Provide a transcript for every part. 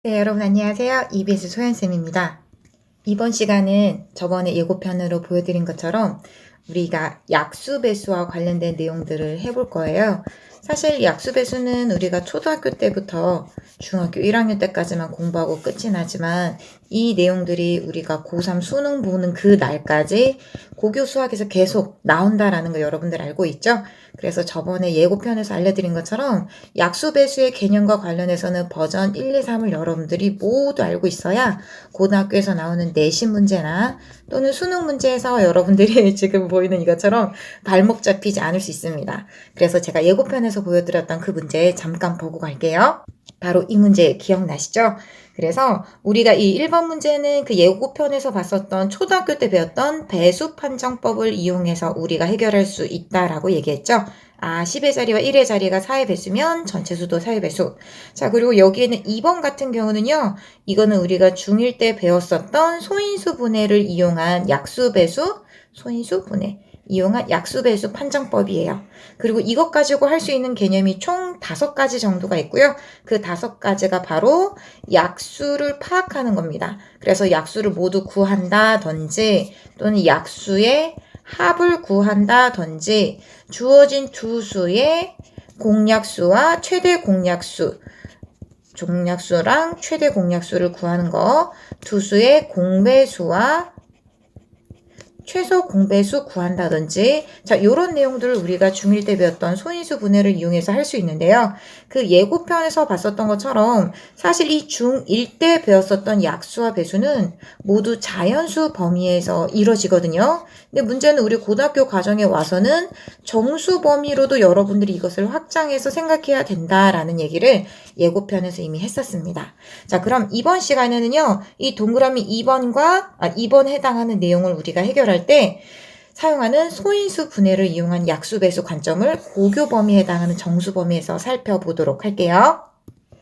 네, 여러분 안녕하세요. EBS 소연쌤입니다. 이번 시간은 저번에 예고편으로 보여드린 것처럼 우리가 약수배수와 관련된 내용들을 해볼 거예요. 사실 약수배수는 우리가 초등학교 때부터 중학교 1학년 때까지만 공부하고 끝이 나지만 이 내용들이 우리가 고3 수능 보는 그 날까지 고교 수학에서 계속 나온다라는 거 여러분들 알고 있죠? 그래서 저번에 예고편에서 알려드린 것처럼 약수배수의 개념과 관련해서는 버전 1, 2, 3을 여러분들이 모두 알고 있어야 고등학교에서 나오는 내신 문제나 또는 수능 문제에서 여러분들이 지금 보이는 이것처럼 발목 잡히지 않을 수 있습니다. 그래서 제가 예고편에서 보여드렸던 그 문제 잠깐 보고 갈게요. 바로 이 문제 기억나시죠? 그래서 우리가 이 1번 문제는 그 예고편에서 봤었던 초등학교 때 배웠던 배수 판정법을 이용해서 우리가 해결할 수 있다라고 얘기했죠. 10의 자리와 1의 자리가 4의 배수면 전체 수도 4의 배수. 자, 그리고 여기에는 2번 같은 경우는요. 이거는 우리가 중1 때 배웠었던 소인수 분해를 이용한 약수 배수, 소인수 분해. 이용한 약수배수 판정법이에요. 그리고 이것 가지고 할 수 있는 개념이 총 5가지 정도가 있고요. 그 5가지가 바로 약수를 파악하는 겁니다. 그래서 약수를 모두 구한다든지 또는 약수의 합을 구한다든지 주어진 두 수의 공약수와 최대 공약수, 종약수랑 최대 공약수를 구하는 거, 두 수의 공배수와 최소 공배수 구한다든지 자 요런 내용들을 우리가 중1 때 배웠던 소인수 분해를 이용해서 할 수 있는데요. 그 예고편에서 봤었던 것처럼 사실 이 중1 때 배웠었던 약수와 배수는 모두 자연수 범위에서 이루어지거든요. 근데 문제는 우리 고등학교 과정에 와서는 정수 범위로도 여러분들이 이것을 확장해서 생각해야 된다라는 얘기를 예고편에서 이미 했었습니다. 자, 그럼 이번 시간에는요. 이 동그라미 2번에 해당하는 내용을 우리가 해결할 때 사용하는 소인수 분해를 이용한 약수 배수 관점을 고교 범위에 해당하는 정수 범위에서 살펴보도록 할게요.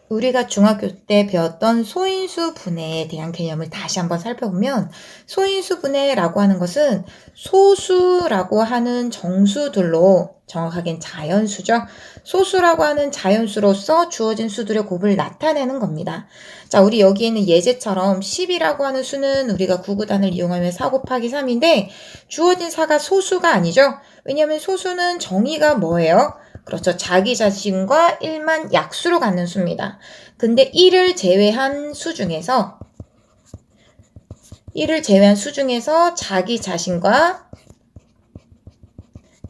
우리가 중학교 때 배웠던 소인수 분해에 대한 개념을 다시 한번 살펴보면 소인수 분해라고 하는 것은 소수라고 하는 정수들로 정확하게는 자연수죠. 소수라고 하는 자연수로서 주어진 수들의 곱을 나타내는 겁니다. 자, 우리 여기에는 예제처럼 10이라고 하는 수는 우리가 구구단을 이용하면 4 곱하기 3인데 주어진 4가 소수가 아니죠. 왜냐하면 소수는 정의가 뭐예요? 그렇죠. 자기 자신과 1만 약수로 갖는 수입니다. 근데 1을 제외한 수 중에서 자기 자신과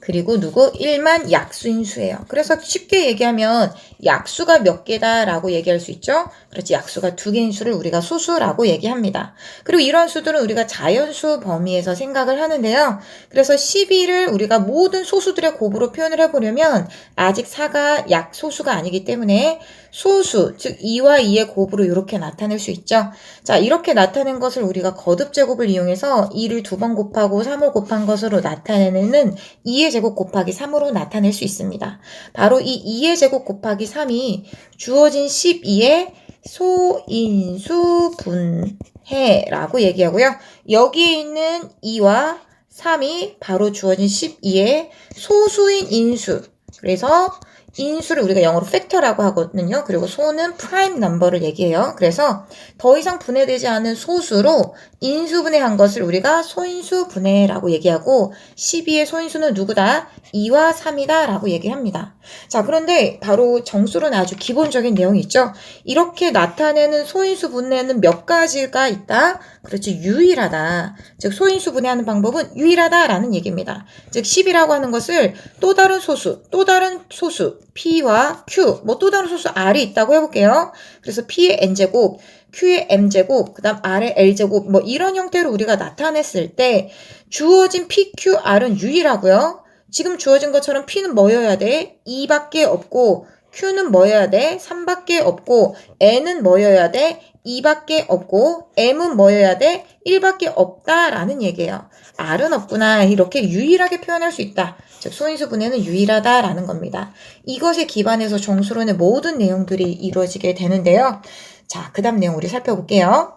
그리고 누구? 1만 약수인 수예요. 그래서 쉽게 얘기하면 약수가 몇 개다라고 얘기할 수 있죠? 그렇지. 약수가 2개인 수를 우리가 소수라고 얘기합니다. 그리고 이런 수들은 우리가 자연수 범위에서 생각을 하는데요. 그래서 12를 우리가 모든 소수들의 곱으로 표현을 해보려면 아직 4가 약소수가 아니기 때문에 소수, 즉 2와 2의 곱으로 이렇게 나타낼 수 있죠. 자, 이렇게 나타낸 것을 우리가 거듭제곱을 이용해서 2를 2번 곱하고 3을 곱한 것으로 나타내는 2의 제곱 곱하기 3으로 나타낼 수 있습니다. 바로 이 2의 제곱 곱하기 3이 주어진 12의 소인수 분해라고 얘기하고요. 여기에 있는 2와 3이 바로 주어진 12의 소수인 인수. 그래서 인수를 우리가 영어로 팩터라고 하거든요. 그리고 소는 프라임 넘버를 얘기해요. 그래서 더 이상 분해되지 않은 소수로 인수분해한 것을 우리가 소인수 분해라고 얘기하고 12의 소인수는 누구다? 2와 3이다 라고 얘기합니다. 자, 그런데 바로 정수로는 아주 기본적인 내용이 있죠. 이렇게 나타내는 소인수 분해는 몇 가지가 있다? 그렇지, 유일하다. 즉 소인수 분해하는 방법은 유일하다라는 얘기입니다. 즉 10이라고 하는 것을 또 다른 소수, P와 Q, 뭐 또 다른 소수 R이 있다고 해볼게요. 그래서 P의 N제곱, Q의 M제곱, 그 다음 R의 L제곱, 뭐 이런 형태로 우리가 나타냈을 때 주어진 P, Q, R은 유일하고요. 지금 주어진 것처럼 P는 뭐여야 돼? 2밖에 없고 Q는 뭐여야 돼? 3밖에 없고 N은 뭐여야 돼? 2밖에 없고 M은 뭐여야 돼? 1밖에 없다라는 얘기예요. R은 없구나. 이렇게 유일하게 표현할 수 있다. 즉 소인수 분해는 유일하다라는 겁니다. 이것에 기반해서 정수론의 모든 내용들이 이루어지게 되는데요. 자, 그 다음 내용 우리 살펴볼게요.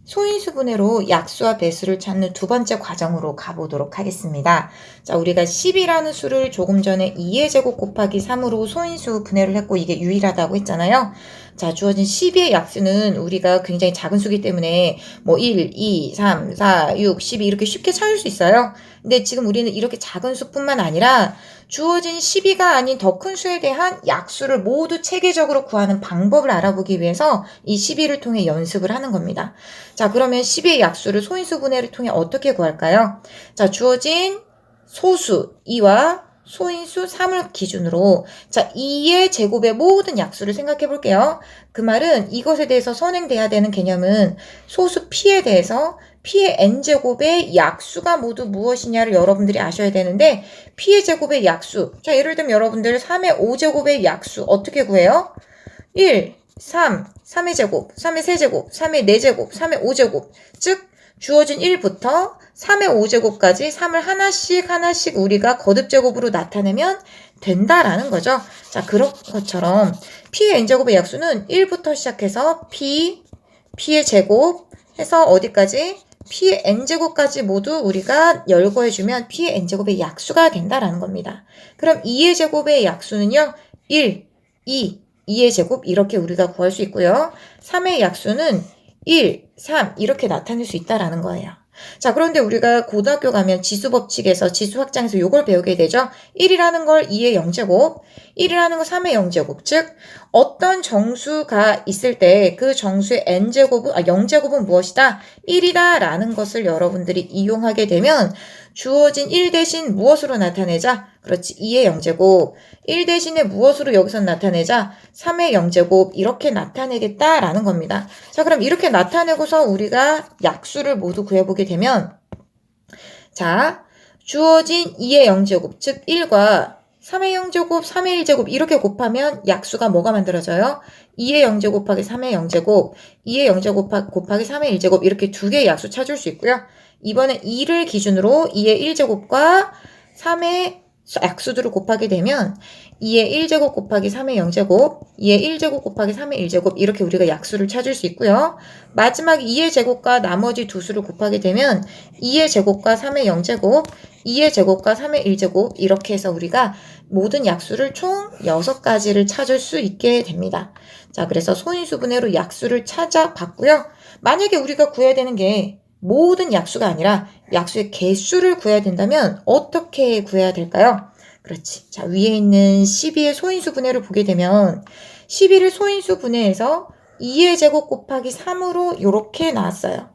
소인수 분해로 약수와 배수를 찾는 두 번째 과정으로 가보도록 하겠습니다. 자, 우리가 10이라는 수를 조금 전에 2의 제곱 곱하기 3으로 소인수 분해를 했고 이게 유일하다고 했잖아요. 자, 주어진 12의 약수는 우리가 굉장히 작은 수기 때문에 뭐 1, 2, 3, 4, 6, 12 이렇게 쉽게 찾을 수 있어요. 근데 지금 우리는 이렇게 작은 수뿐만 아니라 주어진 12가 아닌 더 큰 수에 대한 약수를 모두 체계적으로 구하는 방법을 알아보기 위해서 이 12를 통해 연습을 하는 겁니다. 자, 그러면 12의 약수를 소인수 분해를 통해 어떻게 구할까요? 자, 주어진 소수 2와 소인수 3을 기준으로 자 2의 제곱의 모든 약수를 생각해 볼게요. 그 말은 이것에 대해서 선행돼야 되는 개념은 소수 p에 대해서 p의 n제곱의 약수가 모두 무엇이냐를 여러분들이 아셔야 되는데 p의 제곱의 약수 자 예를 들면 여러분들 3의 5제곱의 약수 어떻게 구해요? 1, 3, 3의 제곱, 3의 세제곱, 3의 4제곱, 3의 5제곱 즉 주어진 1부터 3의 5제곱까지 3을 하나씩 우리가 거듭제곱으로 나타내면 된다라는 거죠. 자, 그런 것처럼 P의 n제곱의 약수는 1부터 시작해서 P의 제곱 해서 어디까지? P의 n제곱까지 모두 우리가 열거해주면 P의 n제곱의 약수가 된다라는 겁니다. 그럼 2의 제곱의 약수는요. 1, 2의 제곱 이렇게 우리가 구할 수 있고요. 3의 약수는 1, 3 이렇게 나타낼 수 있다라는 거예요. 자, 그런데 우리가 고등학교 가면 지수법칙에서 지수확장에서 이걸 배우게 되죠. 1이라는 걸 2의 0제곱, 1이라는 걸 3의 0제곱, 즉 어떤 정수가 있을 때 그 정수의 n제곱은 0제곱은 무엇이다? 1이다 라는 것을 여러분들이 이용하게 되면 주어진 1 대신 무엇으로 나타내자? 그렇지, 2의 0제곱. 1 대신에 무엇으로 여기서 나타내자? 3의 0제곱 이렇게 나타내겠다라는 겁니다. 자, 그럼 이렇게 나타내고서 우리가 약수를 모두 구해보게 되면 자, 주어진 2의 0제곱, 즉 1과 3의 0제곱, 3의 1제곱 이렇게 곱하면 약수가 뭐가 만들어져요? 2의 0제곱 곱하기 3의 0제곱, 2의 0제곱 곱하기 3의 1제곱 이렇게 두 개의 약수 찾을 수 있고요. 이번엔 2를 기준으로 2의 1제곱과 3의 약수들을 곱하게 되면 2의 1제곱 곱하기 3의 0제곱, 2의 1제곱 곱하기 3의 1제곱 이렇게 우리가 약수를 찾을 수 있고요. 마지막 2의 제곱과 나머지 두 수를 곱하게 되면 2의 제곱과 3의 0제곱, 2의 제곱과 3의 1제곱 이렇게 해서 우리가 모든 약수를 총 6가지를 찾을 수 있게 됩니다. 자, 그래서 소인수 분해로 약수를 찾아봤고요. 만약에 우리가 구해야 되는 게 모든 약수가 아니라 약수의 개수를 구해야 된다면 어떻게 구해야 될까요? 그렇지. 자, 위에 있는 12의 소인수 분해를 보게 되면 12를 소인수 분해해서 2의 제곱 곱하기 3으로 이렇게 나왔어요.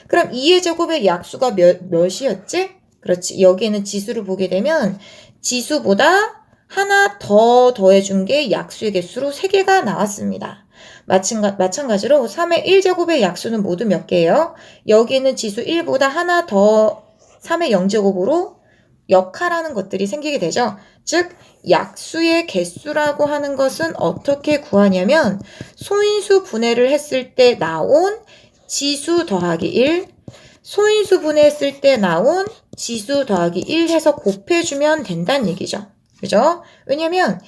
그럼 2의 제곱의 약수가 몇이었지? 그렇지. 여기에는 지수를 보게 되면 지수보다 하나 더 더해준 게 약수의 개수로 3개가 나왔습니다. 마찬가지로 3의 1제곱의 약수는 모두 몇 개예요? 여기에는 지수 1보다 하나 더 3의 0제곱으로 역할하는 것들이 생기게 되죠. 즉 약수의 개수라고 하는 것은 어떻게 구하냐면 소인수 분해를 했을 때 나온 지수 더하기 1, 소인수 분해했을 때 나온 지수 더하기 1 해서 곱해주면 된다는 얘기죠. 그죠? 왜냐면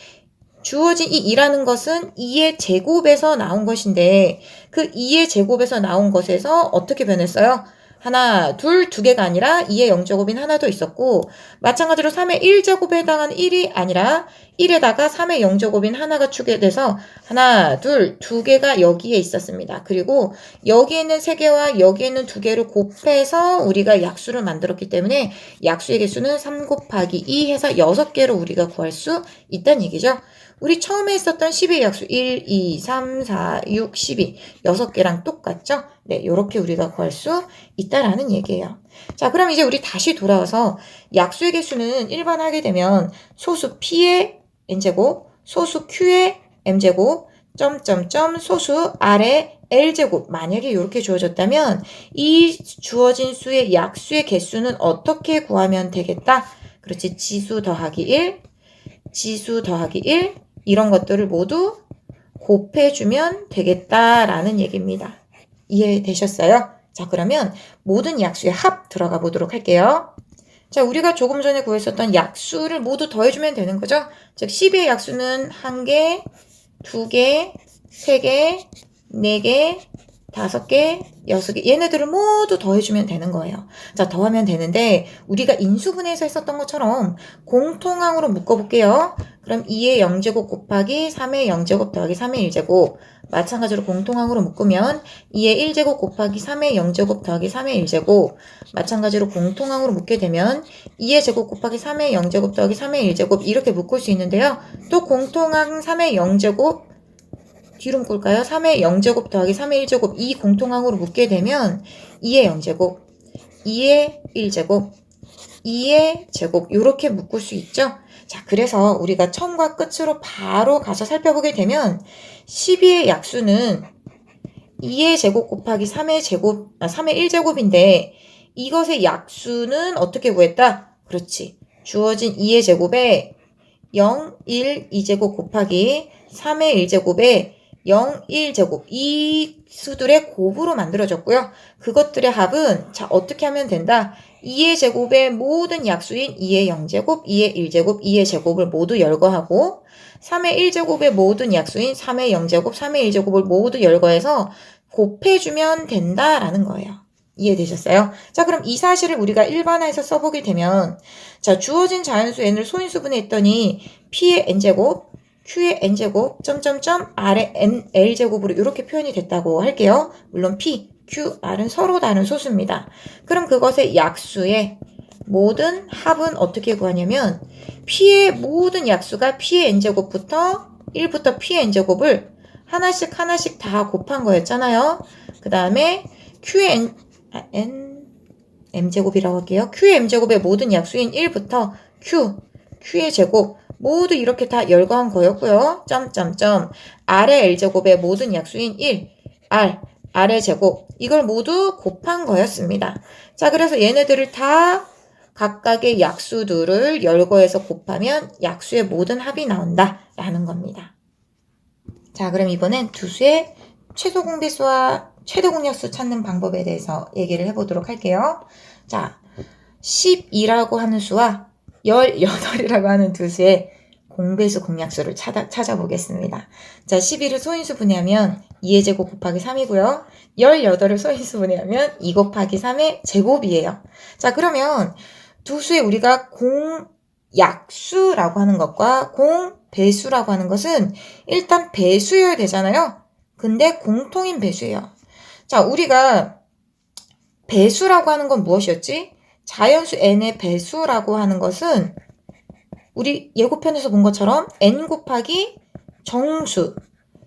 주어진 이 2라는 것은 2의 제곱에서 나온 것인데 그 2의 제곱에서 나온 것에서 어떻게 변했어요? 하나, 둘, 두 개가 아니라 2의 0제곱인 하나 더 있었고 마찬가지로 3의 1제곱에 해당하는 1이 아니라 1에다가 3의 0제곱인 하나가 추가돼서 하나, 둘, 두 개가 여기에 있었습니다. 그리고 여기에는 3개와 여기에는 2개를 곱해서 우리가 약수를 만들었기 때문에 약수의 개수는 3 곱하기 2 해서 6개로 우리가 구할 수 있다는 얘기죠. 우리 처음에 했었던 12의 약수 1, 2, 3, 4, 6, 12 6개랑 똑같죠? 네, 이렇게 우리가 구할 수 있다라는 얘기예요. 자, 그럼 이제 우리 다시 돌아와서 약수의 개수는 일반하게 되면 소수 P의 N제곱, 소수 Q의 M제곱, 점점점 소수 R의 L제곱 만약에 이렇게 주어졌다면 이 주어진 수의 약수의 개수는 어떻게 구하면 되겠다? 그렇지, 지수 더하기 1, 지수 더하기 1 이런 것들을 모두 곱해주면 되겠다라는 얘기입니다. 이해되셨어요? 자, 그러면 모든 약수의 합 들어가 보도록 할게요. 자, 우리가 조금 전에 구했었던 약수를 모두 더해주면 되는 거죠. 즉 12의 약수는 1개, 2개, 3개, 4개, 5개, 6개 얘네들을 모두 더해주면 되는 거예요. 자, 더하면 되는데 우리가 인수분해에서 했었던 것처럼 공통항으로 묶어볼게요. 그럼 2의 0제곱 곱하기 3의 0제곱 더하기 3의 1제곱 마찬가지로 공통항으로 묶으면 2의 1제곱 곱하기 3의 0제곱 더하기 3의 1제곱 마찬가지로 공통항으로 묶게 되면 2의 제곱 곱하기 3의 0제곱 더하기 3의 1제곱 이렇게 묶을 수 있는데요. 또 공통항 3의 0제곱 뒤로 묶을까요? 3의 0제곱 더하기 3의 1제곱 이 공통항으로 묶게 되면 2의 0제곱, 2의 1제곱, 2의 제곱 이렇게 묶을 수 있죠? 자, 그래서 우리가 처음과 끝으로 바로 가서 살펴보게 되면 12의 약수는 2의 제곱 곱하기 3의 1제곱인데 이것의 약수는 어떻게 구했다? 그렇지. 주어진 2의 제곱에 0, 1, 2제곱 곱하기 3의 1제곱에 0, 1제곱 이 수들의 곱으로 만들어졌고요. 그것들의 합은 자 어떻게 하면 된다? 2의 제곱의 모든 약수인 2의 0제곱, 2의 1제곱, 2의 제곱을 모두 열거하고 3의 1제곱의 모든 약수인 3의 0제곱, 3의 1제곱을 모두 열거해서 곱해주면 된다라는 거예요. 이해되셨어요? 자, 그럼 이 사실을 우리가 일반화해서 써보게 되면 자 주어진 자연수 n을 소인수분해 했더니 p의 n제곱, q의 n제곱, 점점점 r의 l제곱으로 이렇게 표현이 됐다고 할게요. 물론 p, q, r은 서로 다른 소수입니다. 그럼 그것의 약수의 모든 합은 어떻게 구하냐면 p의 모든 약수가 p의 n제곱부터 1부터 p의 n제곱을 하나씩 다 곱한 거였잖아요. 그 다음에 q의 m제곱이라고 할게요. q의 m제곱의 모든 약수인 1부터 q의 제곱 모두 이렇게 다 열거한 거였고요. 점점점 r의 l제곱의 모든 약수인 1, r의 제곱 이걸 모두 곱한 거였습니다. 자, 그래서 얘네들을 다 각각의 약수들을 열거해서 곱하면 약수의 모든 합이 나온다라는 겁니다. 자, 그럼 이번엔 두 수의 최소 공배수와 최대 공약수 찾는 방법에 대해서 얘기를 해보도록 할게요. 자, 12라고 하는 수와 18이라고 하는 두 수의 공배수 공약수를 찾아보겠습니다. 자, 12를 소인수 분해하면 2의 제곱 곱하기 3이고요. 18을 소인수 분해하면 2 곱하기 3의 제곱이에요. 자, 그러면 두 수의 우리가 공약수라고 하는 것과 공배수라고 하는 것은 일단 배수여야 되잖아요. 근데 공통인 배수예요. 자, 우리가 배수라고 하는 건 무엇이었지? 자연수 n의 배수라고 하는 것은 우리 예고편에서 본 것처럼 n 곱하기 정수.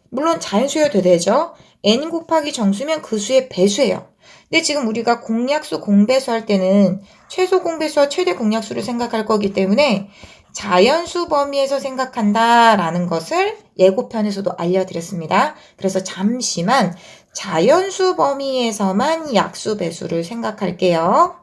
물론 자연수여도 되죠. n 곱하기 정수면 그 수의 배수예요. 근데 지금 우리가 공약수, 공배수 할 때는 최소 공배수와 최대 공약수를 생각할 거기 때문에 자연수 범위에서 생각한다라는 것을 예고편에서도 알려드렸습니다. 그래서 잠시만 자연수 범위에서만 약수 배수를 생각할게요.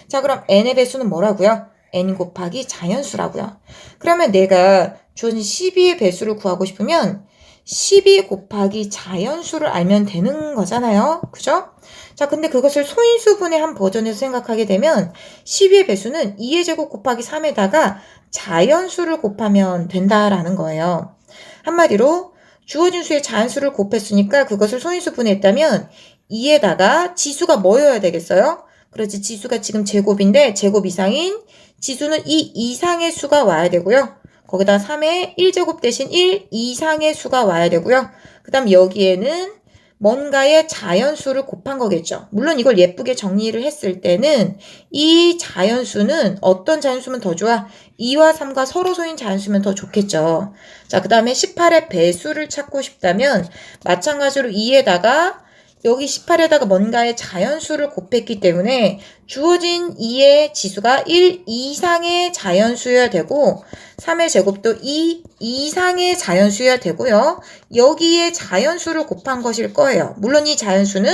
자, 그럼 n의 배수는 뭐라고요? n 곱하기 자연수라고요. 그러면 내가 주어진 12의 배수를 구하고 싶으면 12 곱하기 자연수를 알면 되는 거잖아요. 그죠? 자, 근데 그것을 소인수분의 한 버전에서 생각하게 되면 12의 배수는 2의 제곱 곱하기 3에다가 자연수를 곱하면 된다라는 거예요. 한마디로 주어진 수의 자연수를 곱했으니까 그것을 소인수분해 했다면 2에다가 지수가 뭐여야 되겠어요? 그렇지, 지수가 지금 제곱인데 제곱 이상인 지수는 2 이상의 수가 와야 되고요. 거기다 3의 1제곱 대신 1 이상의 수가 와야 되고요. 그 다음 여기에는 뭔가의 자연수를 곱한 거겠죠. 물론 이걸 예쁘게 정리를 했을 때는 이 자연수는 어떤 자연수면 더 좋아? 2와 3과 서로 소인 자연수면 더 좋겠죠. 자, 그 다음에 18의 배수를 찾고 싶다면 마찬가지로 2에다가 여기 18에다가 뭔가의 자연수를 곱했기 때문에 주어진 2의 지수가 1 이상의 자연수여야 되고 3의 제곱도 2 이상의 자연수여야 되고요. 여기에 자연수를 곱한 것일 거예요. 물론 이 자연수는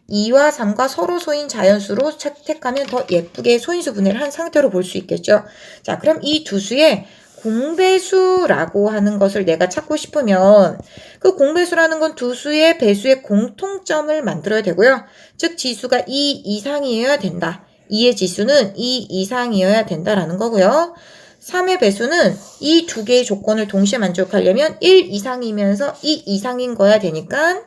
2와 3과 서로 소인 자연수로 채택하면 더 예쁘게 소인수 분해를 한 상태로 볼 수 있겠죠. 자, 그럼 이 두 수의 공배수라고 하는 것을 내가 찾고 싶으면 그 공배수라는 건 두 수의 배수의 공통점을 만들어야 되고요. 즉 지수가 2 이상이어야 된다. 2의 지수는 2 이상이어야 된다라는 거고요. 3의 배수는 이 두 개의 조건을 동시에 만족하려면 1 이상이면서 2 이상인 거야 되니까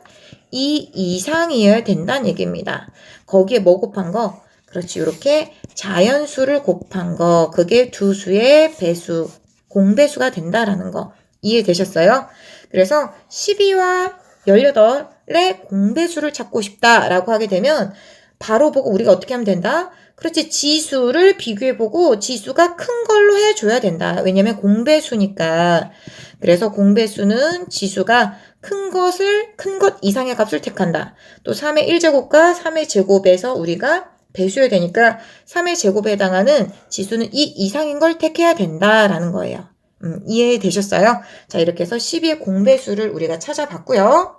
2 이상이어야 된다는 얘기입니다. 거기에 뭐 곱한 거? 그렇지, 이렇게 자연수를 곱한 거, 그게 두 수의 배수, 공배수가 된다라는 거 이해되셨어요? 그래서 12와 18의 공배수를 찾고 싶다라고 하게 되면 바로 보고 우리가 어떻게 하면 된다? 그렇지, 지수를 비교해보고 지수가 큰 걸로 해줘야 된다. 왜냐면 공배수니까. 그래서 공배수는 지수가 큰 것 이상의 값을 택한다. 또 3의 1제곱과 3의 제곱에서 우리가 배수해야 되니까 3의 제곱에 해당하는 지수는 2 이상인 걸 택해야 된다라는 거예요. 이해되셨어요? 자, 이렇게 해서 12의 공배수를 우리가 찾아봤고요.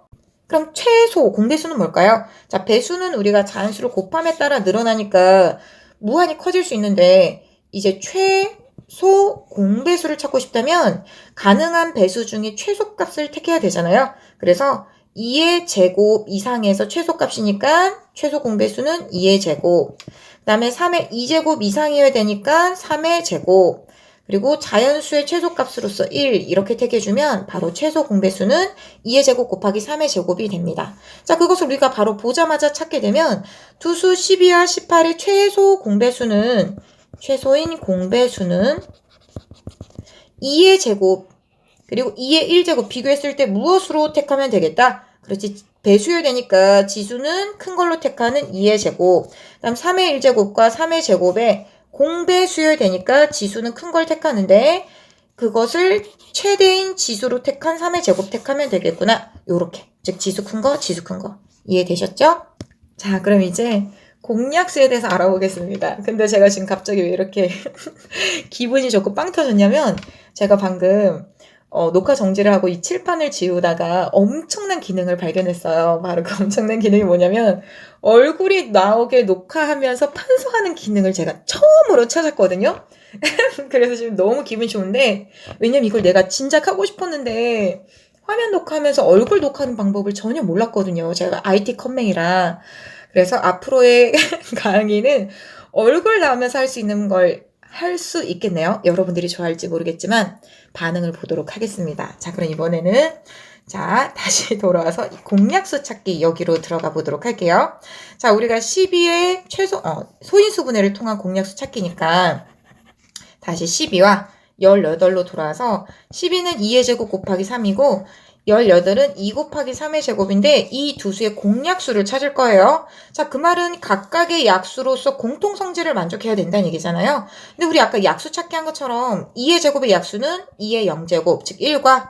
그럼 최소 공배수는 뭘까요? 자, 배수는 우리가 자연수를 곱함에 따라 늘어나니까 무한히 커질 수 있는데 이제 최소 공배수를 찾고 싶다면 가능한 배수 중에 최소값을 택해야 되잖아요. 그래서 2의 제곱 이상에서 최소값이니까 최소 공배수는 2의 제곱. 그 다음에 3의 2제곱 이상이어야 되니까 3의 제곱. 그리고 자연수의 최소값으로서 1 이렇게 택해주면 바로 최소 공배수는 2의 제곱 곱하기 3의 제곱이 됩니다. 자, 그것을 우리가 바로 보자마자 찾게 되면 두수 12와 18의 최소인 공배수는 2의 제곱 그리고 2의 1제곱 비교했을 때 무엇으로 택하면 되겠다? 그렇지, 배수여야 되니까 지수는 큰 걸로 택하는 2의 제곱, 그 다음 3의 1제곱과 3의 제곱에 공배수여야 되니까 지수는 큰 걸 택하는데 그것을 최대인 지수로 택한 3의 제곱 택하면 되겠구나. 요렇게, 즉 지수 큰 거, 지수 큰 거. 이해되셨죠? 자, 그럼 이제 공약수에 대해서 알아보겠습니다. 근데 제가 지금 갑자기 왜 이렇게 기분이 좋고 빵 터졌냐면 제가 방금 녹화 정지를 하고 이 칠판을 지우다가 엄청난 기능을 발견했어요. 바로 그 엄청난 기능이 뭐냐면 얼굴이 나오게 녹화하면서 판소하는 기능을 제가 처음으로 찾았거든요. 그래서 지금 너무 기분이 좋은데 왜냐면 이걸 내가 진작 하고 싶었는데 화면 녹화하면서 얼굴 녹화하는 방법을 전혀 몰랐거든요. 제가 IT 컴맹이라. 그래서 앞으로의 강의는 얼굴 나오면서 할 수 있는 걸 할 수 있겠네요. 여러분들이 좋아할지 모르겠지만 반응을 보도록 하겠습니다. 자, 그럼 이번에는 자, 다시 돌아와서 공약수 찾기 여기로 들어가 보도록 할게요. 자, 우리가 12의 소인수분해를 통한 공약수 찾기니까 다시 12와 18로 돌아와서 12는 2의 제곱 곱하기 3이고 18은 2 곱하기 3의 제곱인데 이 두 수의 공약수를 찾을 거예요. 자, 그 말은 각각의 약수로서 공통성질을 만족해야 된다는 얘기잖아요. 근데 우리 아까 약수 찾기 한 것처럼 2의 제곱의 약수는 2의 0제곱, 즉 1과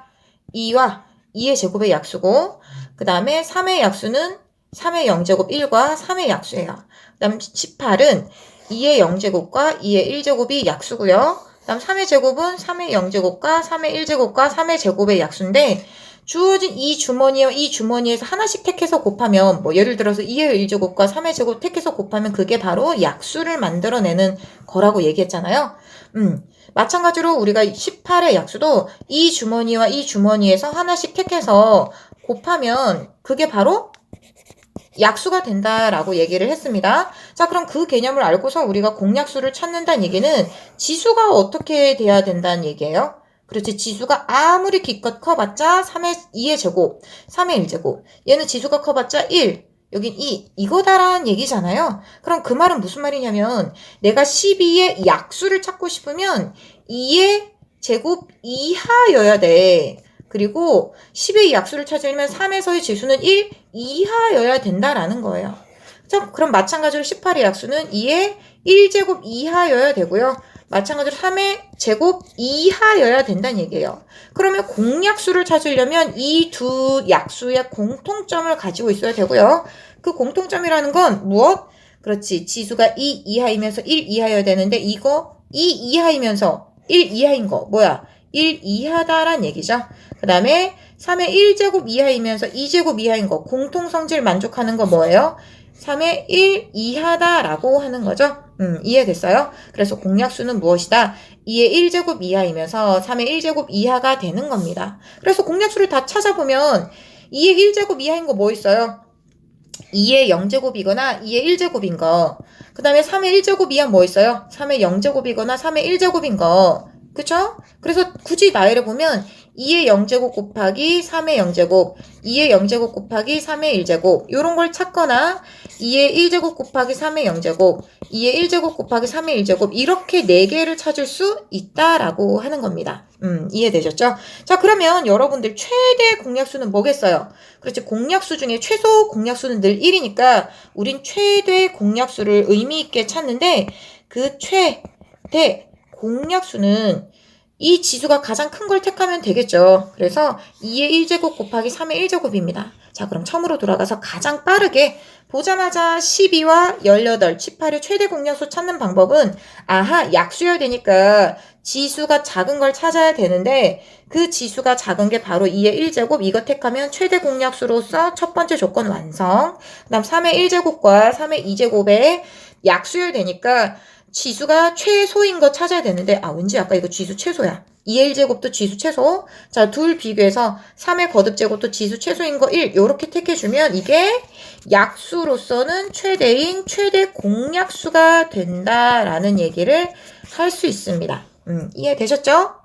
2와 2의 제곱의 약수고 그 다음에 3의 약수는 3의 0제곱 1과 3의 약수예요. 그 다음 18은 2의 0제곱과 2의 1제곱이 약수고요. 그 다음 3의 제곱은 3의 0제곱과 3의 1제곱과 3의 제곱의 약수인데 주어진 이 주머니와 이 주머니에서 하나씩 택해서 곱하면 뭐 예를 들어서 2의 1제곱과 3의 제곱 택해서 곱하면 그게 바로 약수를 만들어내는 거라고 얘기했잖아요. 마찬가지로 우리가 18의 약수도 이 주머니와 이 주머니에서 하나씩 택해서 곱하면 그게 바로 약수가 된다라고 얘기를 했습니다. 자, 그럼 그 개념을 알고서 우리가 공약수를 찾는다는 얘기는 지수가 어떻게 돼야 된다는 얘기예요. 그렇지, 지수가 아무리 기껏 커봤자 2의 제곱, 3의 1제곱. 얘는 지수가 커봤자 1, 여긴 2, 이거다라는 얘기잖아요. 그럼 그 말은 무슨 말이냐면 내가 12의 약수를 찾고 싶으면 2의 제곱 이하여야 돼. 그리고 10의 약수를 찾으려면 3에서의 지수는 1 이하여야 된다라는 거예요. 자, 그럼 마찬가지로 18의 약수는 2의 1제곱 이하여야 되고요. 마찬가지로 3의 제곱 이하여야 된다는 얘기예요. 그러면 공약수를 찾으려면 이 두 약수의 공통점을 가지고 있어야 되고요. 그 공통점이라는 건 무엇? 그렇지, 지수가 2 이하이면서 1 이하여야 되는데 이거 2 이하이면서 1 이하인 거 뭐야? 1 이하다란 얘기죠. 그 다음에 3의 1제곱 이하이면서 2제곱 이하인 거 공통성질 만족하는 거 뭐예요? 3의 1 이하다라고 하는 거죠. 이해됐어요? 그래서 공약수는 무엇이다? 2의 1제곱 이하이면서 3의 1제곱 이하가 되는 겁니다. 그래서 공약수를 다 찾아보면 2의 1제곱 이하인 거 뭐 있어요? 2의 0제곱이거나 2의 1제곱인 거. 그 다음에 3의 1제곱 이하 뭐 있어요? 3의 0제곱이거나 3의 1제곱인 거. 그쵸? 그래서 굳이 나열해 보면 2의 0제곱 곱하기 3의 0제곱, 2의 0제곱 곱하기 3의 1제곱 요런 걸 찾거나 2의 1제곱 곱하기 3의 0제곱, 2의 1제곱 곱하기 3의 1제곱 이렇게 4개를 찾을 수 있다라고 하는 겁니다. 이해되셨죠? 자, 그러면 여러분들 최대 공약수는 뭐겠어요? 그렇지, 공약수 중에 최소 공약수는 늘 1이니까 우린 최대 공약수를 의미 있게 찾는데 그 최대 공약수는 이 지수가 가장 큰 걸 택하면 되겠죠. 그래서 2의 1제곱 곱하기 3의 1제곱입니다. 자, 그럼 처음으로 돌아가서 가장 빠르게 보자마자 12와 18, 18의 최대 공약수 찾는 방법은 아하, 약수여야 되니까 지수가 작은 걸 찾아야 되는데 그 지수가 작은 게 바로 2의 1제곱 이거 택하면 최대 공약수로서 첫 번째 조건 완성. 그 다음 3의 1제곱과 3의 2제곱의 약수여야 되니까 지수가 최소인 거 찾아야 되는데 왠지 아까 이거 지수 최소야. 2의 1제곱도 지수 최소. 자, 둘 비교해서 3의 거듭제곱도 지수 최소인 거 1. 요렇게 택해주면 이게 약수로서는 최대인 최대 공약수가 된다라는 얘기를 할 수 있습니다. 이해되셨죠?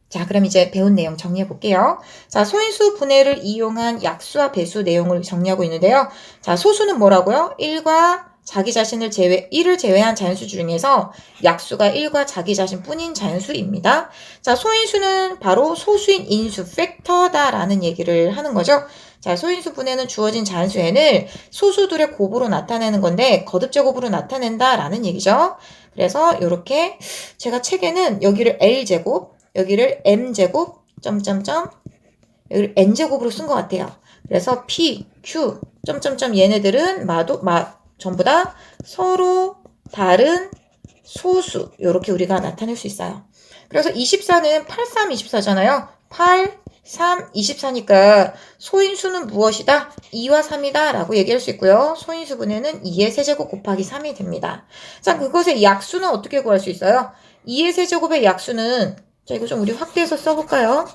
자, 그럼 이제 배운 내용 정리해 볼게요. 자, 소인수 분해를 이용한 약수와 배수 내용을 정리하고 있는데요. 자, 소수는 뭐라고요? 1과 자기 자신을 1을 제외한 자연수 중에서 약수가 1과 자기 자신뿐인 자연수입니다. 자, 소인수는 바로 소수인 인수, 팩터다라는 얘기를 하는 거죠. 자, 소인수 분해는 주어진 자연수n을 소수들의 곱으로 나타내는 건데 거듭제곱으로 나타낸다라는 얘기죠. 그래서 이렇게 제가 책에는 여기를 L제곱, 여기를 M제곱, 점점점, 여기를 N제곱으로 쓴 것 같아요. 그래서 P, Q, 점점점 얘네들은 전부 다 서로 다른 소수 이렇게 우리가 나타낼 수 있어요. 그래서 24는 8, 3, 24잖아요. 8, 3, 24니까 소인수는 무엇이다? 2와 3이다 라고 얘기할 수 있고요. 소인수 분해는 2의 세제곱 곱하기 3이 됩니다. 자, 그것의 약수는 어떻게 구할 수 있어요? 2의 세제곱의 약수는 자, 이거 좀 우리 확대해서 써볼까요?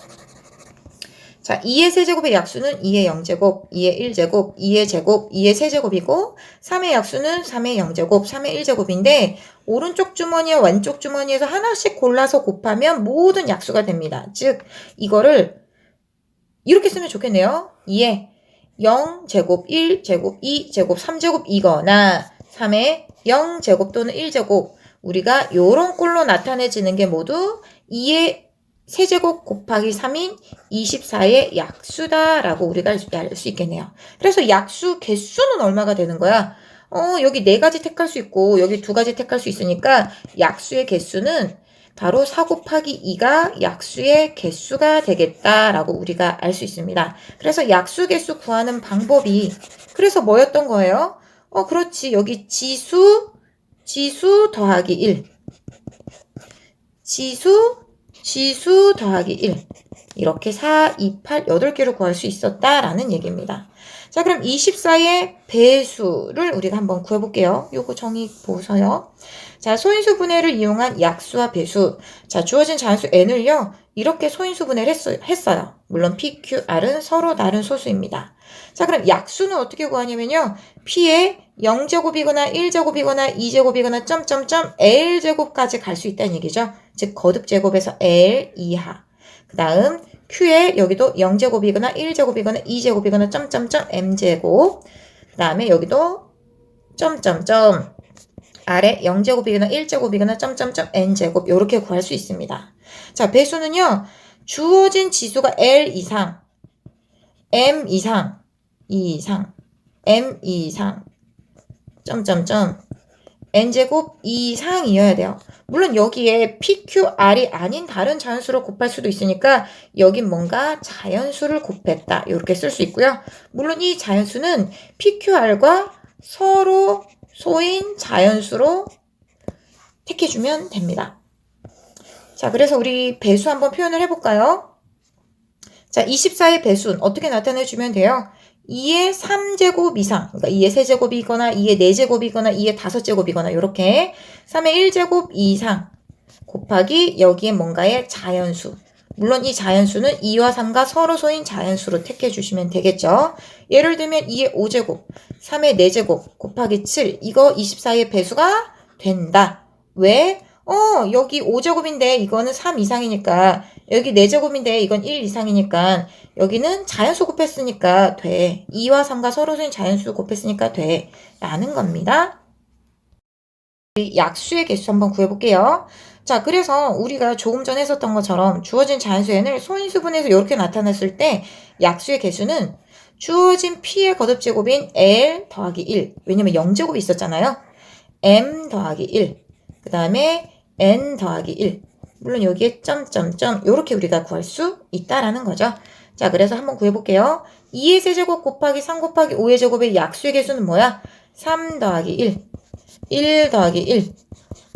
자, 2의 세제곱의 약수는 2의 0제곱, 2의 1제곱, 2의 제곱, 2의 세제곱이고 3의 약수는 3의 0제곱, 3의 1제곱인데 오른쪽 주머니와 왼쪽 주머니에서 하나씩 골라서 곱하면 모든 약수가 됩니다. 즉, 이거를 이렇게 쓰면 좋겠네요. 2의 0제곱, 1제곱, 2제곱, 3제곱이거나 3의 0제곱 또는 1제곱 우리가 요런 꼴로 나타내지는 게 모두 2의 세제곱 곱하기 3인 24의 약수다라고 우리가 알 수 있겠네요. 그래서 약수 개수는 얼마가 되는 거야? 여기 4가지 택할 수 있고 여기 2가지 택할 수 있으니까 약수의 개수는 바로 4 곱하기 2가 약수의 개수가 되겠다라고 우리가 알 수 있습니다. 그래서 약수 개수 구하는 방법이 그래서 뭐였던 거예요? 그렇지. 여기 지수 더하기 1. 지수 더하기 1. 이렇게 4, 2, 8, 8개를 구할 수 있었다라는 얘기입니다. 자, 그럼 24의 배수를 우리가 한번 구해볼게요. 요거 정의 보세요. 자, 소인수 분해를 이용한 약수와 배수. 자, 주어진 자연수 n을요, 이렇게 소인수 분해를 했어요. 물론 p, q, r은 서로 다른 소수입니다. 자, 그럼 약수는 어떻게 구하냐면요. p의 0제곱이거나 1제곱이거나 2제곱이거나 점점점 l제곱까지 갈 수 있다는 얘기죠. 즉 거듭제곱에서 l 이하. 그 다음 q에 여기도 0제곱이거나 1제곱이거나 2제곱이거나 점점점 m제곱. 그 다음에 여기도 점점점 아래 0제곱이거나 1제곱이거나 점점점 n제곱 이렇게 구할 수 있습니다. 자, 배수는요. 주어진 지수가 l 이상, m 이상, 2 이상, m 이상, 점점점 n제곱 이상이어야 돼요. 물론 여기에 PQR이 아닌 다른 자연수로 곱할 수도 있으니까 여긴 뭔가 자연수를 곱했다 이렇게 쓸 수 있고요. 물론 이 자연수는 PQR과 서로 소인 자연수로 택해주면 됩니다. 자, 그래서 우리 배수 한번 표현을 해볼까요? 자, 24의 배수는 어떻게 나타내주면 돼요? 2의 3제곱 이상, 그러니까 2의 세제곱이거나 2의 4제곱이거나 2의 5제곱이거나 이렇게 3의 1제곱 이상 곱하기 여기에 뭔가의 자연수. 물론 이 자연수는 2와 3과 서로 소인 자연수로 택해 주시면 되겠죠. 예를 들면 2의 5제곱, 3의 4제곱 곱하기 7 이거 24의 배수가 된다. 왜? 여기 5제곱인데 이거는 3 이상이니까 여기 4제곱인데 이건 1 이상이니까 여기는 자연수 곱했으니까 돼. 2와 3과 서로는 자연수 곱했으니까 돼. 라는 겁니다. 약수의 개수 한번 구해볼게요. 자, 그래서 우리가 조금 전에 했었던 것처럼 주어진 자연수 n을 소인수분해서 이렇게 나타냈을 때 약수의 개수는 주어진 p의 거듭제곱인 l 더하기 1. 왜냐면 0제곱이 있었잖아요. m 더하기 1. 그 다음에 n 더하기 1. 물론 여기에 점점점 이렇게 우리가 구할 수 있다라는 거죠. 자, 그래서 한번 구해볼게요. 2의 세제곱 곱하기 3 곱하기 5의 제곱의 약수의 개수는 뭐야? 3 더하기 1. 1 더하기 1.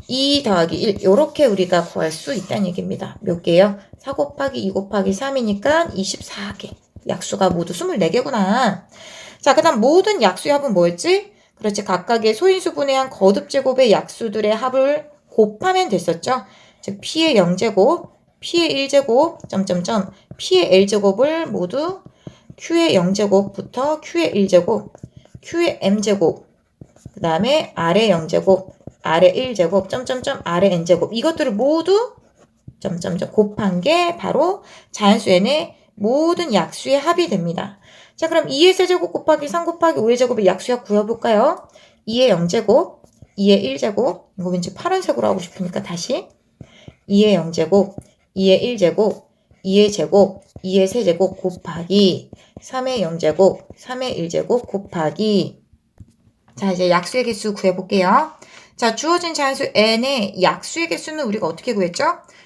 2 더하기 1 이렇게 우리가 구할 수 있다는 얘기입니다. 몇 개요? 4 곱하기 2 곱하기 3이니까 24개. 약수가 모두 24개구나. 자, 그 다음 모든 약수의 합은 뭐였지? 그렇지, 각각의 소인수분해한 거듭제곱의 약수들의 합을 곱하면 됐었죠. 즉 p의 0제곱, p의 1제곱, 점점점, p의 l제곱을 모두 q의 0제곱부터 q의 1제곱, q의 m제곱, 그 다음에 r의 0제곱, r의 1제곱, 점점점, r의 n제곱 이것들을 모두 점점점 곱한 게 바로 자연수 n의 모든 약수의 합이 됩니다. 자, 그럼 2의 세제곱 곱하기 3 곱하기 5의 제곱의 약수합 구해볼까요? 2의 0제곱, 2의 1제곱, 이거 왠지 파란색으로 하고 싶으니까 다시 2의 0제곱, 2의 1제곱, 2의 제곱, 2의 세제곱 곱하기 3의 0제곱, 3의 1제곱 곱하기. 자, 이제 약수의 개수 구해볼게요. 자, 주어진 자연수 n의 약수의 개수는 우리가 어떻게 구했죠?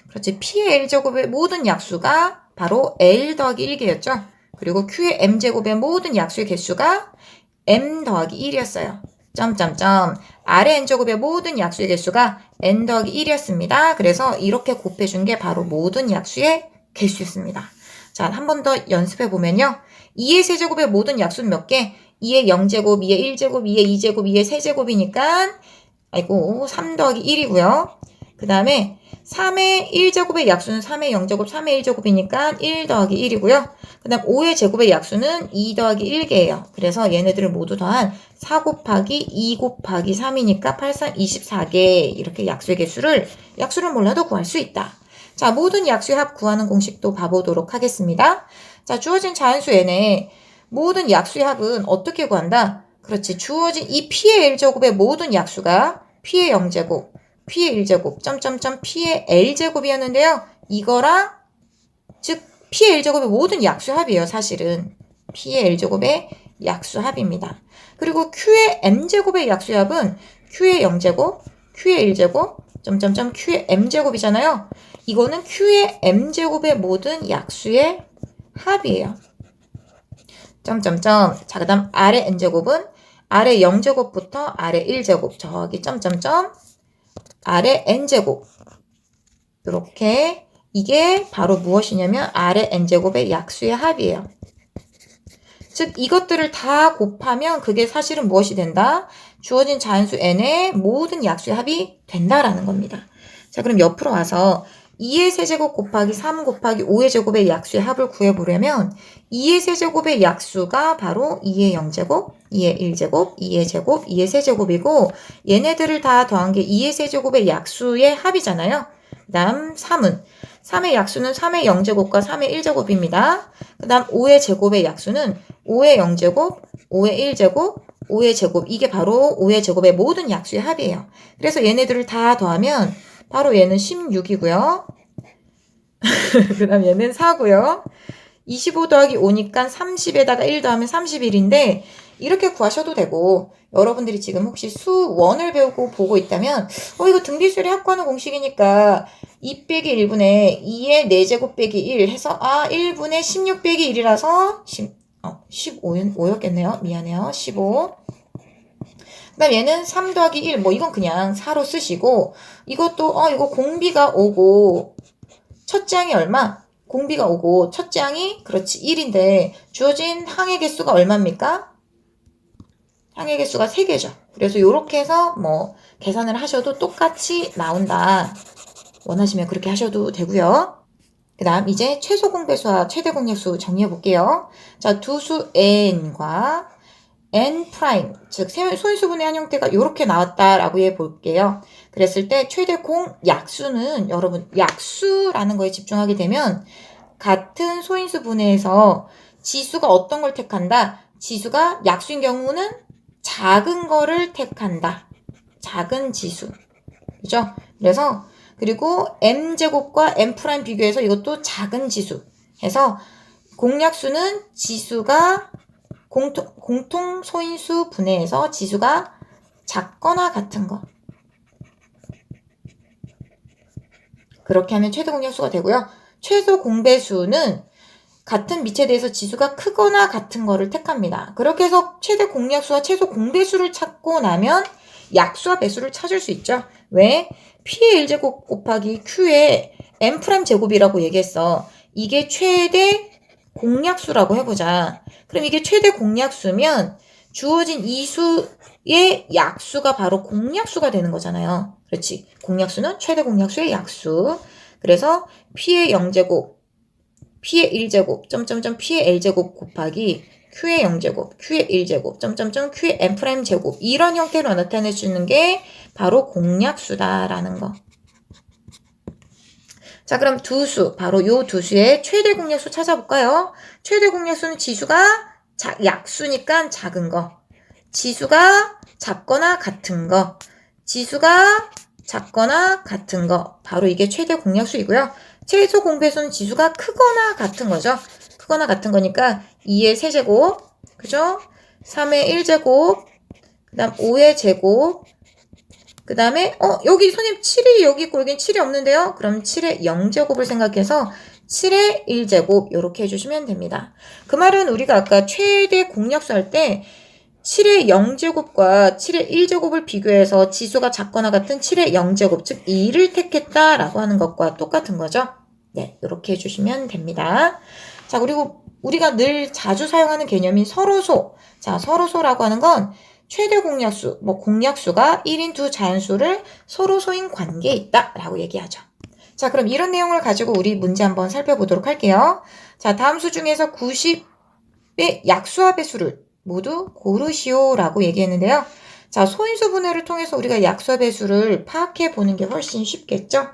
그렇지, p의 l제곱의 모든 약수가 바로 l 더하기 1개였죠. 그리고 q의 m제곱의 모든 약수의 개수가 m 더하기 1이었어요. 점점점, r의 n제곱의 모든 약수의 개수가 n 더하기 1이었습니다. 그래서 이렇게 곱해준 게 바로 모든 약수의 개수였습니다. 자, 한 번 더 연습해보면요. 2의 세제곱의 모든 약수는 몇 개? 2의 0제곱, 2의 1제곱, 2의 2제곱, 2의 세제곱이니까 3 더하기 1이고요. 그 다음에 3의 1제곱의 약수는 3의 0제곱, 3의 1제곱이니까 1 더하기 1이고요. 그 다음 5의 제곱의 약수는 2 더하기 1개예요. 그래서 얘네들을 모두 더한 4 곱하기 2 곱하기 3이니까 8, 3, 24개 이렇게 약수의 개수를 약수를 몰라도 구할 수 있다. 자, 모든 약수의 합 구하는 공식도 봐보도록 하겠습니다. 자, 주어진 자연수 n의 모든 약수의 합은 어떻게 구한다? 그렇지, 주어진 이 p의 1제곱의 모든 약수가 p의 0제곱, p의 1제곱, 점점점 p의 l제곱이었는데요. 이거랑 즉 p의 1제곱의 모든 약수의 합이에요. 사실은 p의 1제곱의 약수합입니다. 그리고 q의 m제곱의 약수의 합은 q의 0제곱, q의 1제곱, 점점점 q의 m제곱이잖아요. 이거는 q의 m제곱의 모든 약수의 합이에요. 점점점. 자, 그 다음 r의 n제곱은 r의 0제곱부터 r의 1제곱 저기 점점점 r의 n제곱 이렇게 이게 바로 무엇이냐면 r의 n제곱의 약수의 합이에요. 즉 이것들을 다 곱하면 그게 사실은 무엇이 된다? 주어진 자연수 n의 모든 약수의 합이 된다라는 겁니다. 자, 그럼 옆으로 와서 2의 세제곱 곱하기 3 곱하기 5의 제곱의 약수의 합을 구해보려면 2의 세제곱의 약수가 바로 2의 0제곱, 2의 1제곱, 2의 제곱, 2의 세제곱이고 얘네들을 다 더한 게 2의 세제곱의 약수의 합이잖아요. 그 다음 3은 3의 약수는 3의 0제곱과 3의 1제곱입니다. 그 다음 5의 제곱의 약수는 5의 0제곱, 5의 1제곱, 5의 제곱 이게 바로 5의 제곱의 모든 약수의 합이에요. 그래서 얘네들을 다 더하면 바로 얘는 16이고요. 그 다음 얘는 4고요. 25 더하기 5니까 30에다가 1 더하면 31인데 이렇게 구하셔도 되고 여러분들이 지금 혹시 수1을 배우고 보고 있다면 이거 등비수열의 합구하는 공식이니까 2 빼기 1분의 2의 4제곱 빼기 1 해서 1분의 16 빼기 1이라서 15였겠네요. 미안해요. 15. 그 다음 얘는 3 더하기 1 이건 그냥 4로 쓰시고 이것도 이거 공비가 오고 첫째 항이 얼마? 공비가 오고 첫째 항이 그렇지 1인데 주어진 항의 개수가 얼마입니까? 항의 개수가 3개죠. 그래서 이렇게 해서 계산을 하셔도 똑같이 나온다. 원하시면 그렇게 하셔도 되고요. 그 다음 이제 최소 공배수와 최대 공약수 정리해 볼게요. 자, 두 수 n과 n 프라임, 즉 소인수분해 한 형태가 이렇게 나왔다라고 해 볼게요. 그랬을 때 최대 공약수는 여러분 약수라는 거에 집중하게 되면 같은 소인수 분해에서 지수가 어떤 걸 택한다? 지수가 약수인 경우는 작은 거를 택한다. 작은 지수. 그죠? 그래서 그리고 m제곱과 m 프라임 비교해서 이것도 작은 지수 해서 공약수는 지수가 공통 소인수 분해에서 지수가 작거나 같은 거. 그렇게 하면 최대 공약수가 되고요. 최소 공배수는 같은 밑에 대해서 지수가 크거나 같은 거를 택합니다. 그렇게 해서 최대 공약수와 최소 공배수를 찾고 나면 약수와 배수를 찾을 수 있죠. 왜? P의 1제곱 곱하기 Q의 M' 제곱이라고 얘기했어. 이게 최대 공약수라고 해보자. 그럼 이게 최대 공약수면 주어진 이 수의 약수가 바로 공약수가 되는 거잖아요. 그렇지. 공약수는 최대 공약수의 약수. 그래서 P의 0제곱, P의 1제곱, 점점점 P의 L제곱 곱하기 Q의 0제곱, Q의 1제곱, 점점점 Q의 M'제곱 이런 형태로 나타낼 수 있는 게 바로 공약수다라는 거. 자, 그럼 두 수, 바로 요 두 수의 최대 공약수 찾아볼까요? 최대 공약수는 지수가 약수니까 작은 거, 지수가 작거나 같은 거, 지수가 작거나 같은 거, 바로 이게 최대 공약수이고요. 최소 공배수는 지수가 크거나 같은 거죠. 크거나 같은 거니까 2의 세제곱, 그죠? 3의 1제곱, 그 다음 5의 제곱, 그 다음에 여기 선생님 7이 여기 있고 여긴 7이 없는데요. 그럼 7의 0제곱을 생각해서 7의 1제곱 이렇게 해주시면 됩니다. 그 말은 우리가 아까 최대 공약수 할 때 7의 0제곱과 7의 1제곱을 비교해서 지수가 작거나 같은 7의 0제곱, 즉 2를 택했다라고 하는 것과 똑같은 거죠. 네, 이렇게 해주시면 됩니다. 자, 그리고 우리가 늘 자주 사용하는 개념인 서로소. 자, 서로소라고 하는 건 최대 공약수, 공약수가 1인 두 자연수를 서로소인 관계에 있다라고 얘기하죠. 자, 그럼 이런 내용을 가지고 우리 문제 한번 살펴보도록 할게요. 자, 다음 수 중에서 90의 약수와 배수를 모두 고르시오라고 얘기했는데요. 자, 소인수 분해를 통해서 우리가 약수와 배수를 파악해 보는 게 훨씬 쉽겠죠?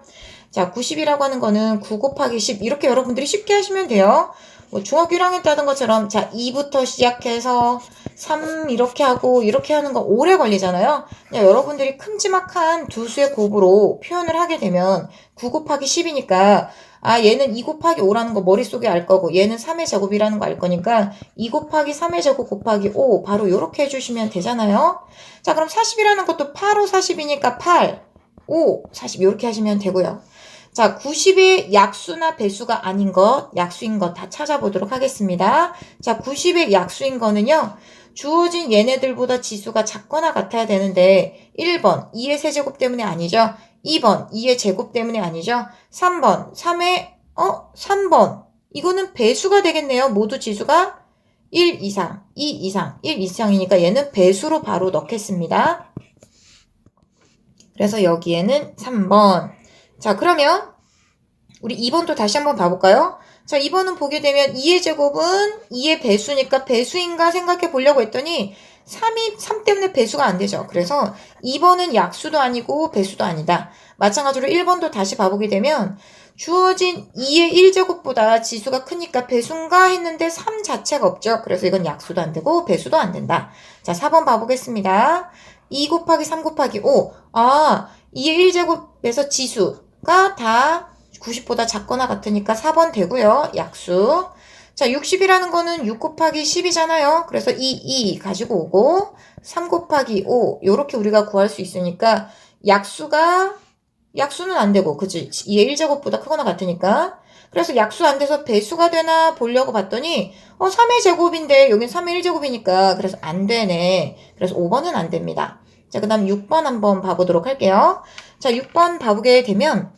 자, 90이라고 하는 거는 9 곱하기 10 이렇게 여러분들이 쉽게 하시면 돼요. 중학교 1학년 때 하던 것처럼 자, 2부터 시작해서 3 이렇게 하고 이렇게 하는 거 오래 걸리잖아요. 그냥 여러분들이 큼지막한 두 수의 곱으로 표현을 하게 되면 9 곱하기 10이니까 얘는 2 곱하기 5라는 거 머릿속에 알 거고 얘는 3의 제곱이라는 거 알 거니까 2 곱하기 3의 제곱 곱하기 5 바로 이렇게 해주시면 되잖아요. 자, 그럼 40이라는 것도 8, 5, 40이니까 8, 5, 40 이렇게 하시면 되고요. 자, 90의 약수나 배수가 아닌 것, 약수인 것 다 찾아보도록 하겠습니다. 자, 90의 약수인 거는요. 주어진 얘네들보다 지수가 작거나 같아야 되는데 1번 2의 세제곱 때문에 아니죠. 2번 2의 제곱 때문에 아니죠. 3번 3번 이거는 배수가 되겠네요. 모두 지수가 1 이상, 2 이상, 1 이상이니까 얘는 배수로 바로 넣겠습니다. 그래서 여기에는 3번. 자, 그러면 우리 2번도 다시 한번 봐볼까요? 자, 2번은 보게 되면 2의 제곱은 2의 배수니까 배수인가 생각해 보려고 했더니 3 때문에 배수가 안 되죠. 그래서 2번은 약수도 아니고 배수도 아니다. 마찬가지로 1번도 다시 봐보게 되면 주어진 2의 1제곱보다 지수가 크니까 배수인가 했는데 3 자체가 없죠. 그래서 이건 약수도 안 되고 배수도 안 된다. 자, 4번 봐보겠습니다. 2 곱하기 3 곱하기 5. 2의 1제곱에서 지수가 다 90보다 작거나 같으니까 4번 되고요. 약수. 자, 60이라는 거는 6 곱하기 10이잖아요. 그래서 2 가지고 오고 3 곱하기 5 요렇게 우리가 구할 수 있으니까 약수는 안 되고 그치? 2의 1제곱보다 크거나 같으니까 그래서 약수 안 돼서 배수가 되나 보려고 봤더니 3의 제곱인데 여긴 3의 1제곱이니까 그래서 안 되네. 그래서 5번은 안 됩니다. 자, 그 다음 6번 한번 봐보도록 할게요. 자, 6번 봐보게 되면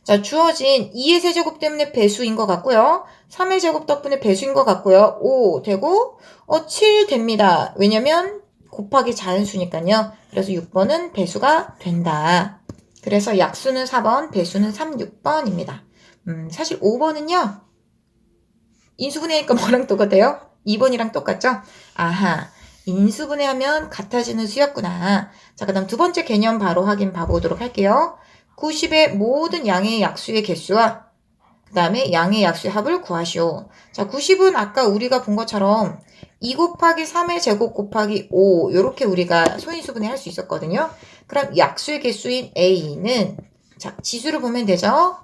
자, 주어진 2의 세제곱 때문에 배수인 것 같고요. 3의 제곱 덕분에 배수인 것 같고요. 5 되고 7 됩니다. 왜냐면 곱하기 자연수니까요. 그래서 6번은 배수가 된다. 그래서 약수는 4번, 배수는 3, 6번입니다. 사실 5번은요. 인수분해니까 뭐랑 똑같아요? 2번이랑 똑같죠? 아하. 인수분해하면 같아지는 수였구나. 자, 그 다음 두 번째 개념 바로 확인 봐보도록 할게요. 90의 모든 양의 약수의 개수와 그 다음에 양의 약수의 합을 구하시오. 자, 90은 아까 우리가 본 것처럼 2 곱하기 3의 제곱 곱하기 5 이렇게 우리가 소인수분해 할 수 있었거든요. 그럼 약수의 개수인 A는 자, 지수를 보면 되죠.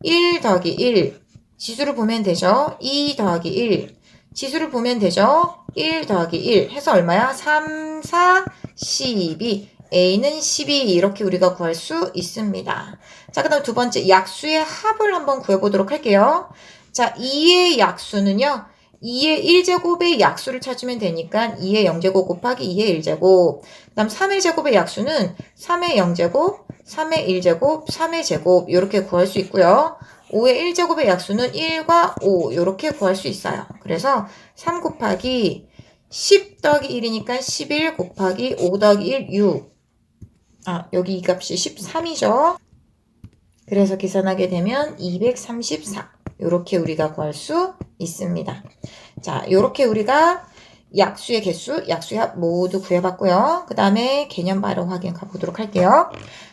1 더하기 1 지수를 보면 되죠. 2 더하기 1 지수를 보면 되죠. 1 더하기 1 해서 얼마야? 3, 4, 12 A는 12 이렇게 우리가 구할 수 있습니다. 자, 그 다음 두 번째 약수의 합을 한번 구해보도록 할게요. 자, 2의 약수는요. 2의 1제곱의 약수를 찾으면 되니까 2의 0제곱 곱하기 2의 1제곱 그 다음 3의 제곱의 약수는 3의 0제곱, 3의 1제곱, 3의 제곱 이렇게 구할 수 있고요. 5의 1제곱의 약수는 1과 5 이렇게 구할 수 있어요. 그래서 3 곱하기 10 더하기 1이니까 11 곱하기 5 더하기 1, 6 여기 이 값이 13이죠. 그래서 계산하게 되면 234 이렇게 우리가 구할 수 있습니다. 자, 이렇게 우리가 약수의 개수, 약수의 합 모두 구해봤고요. 그 다음에 개념 바로 확인 가보도록 할게요.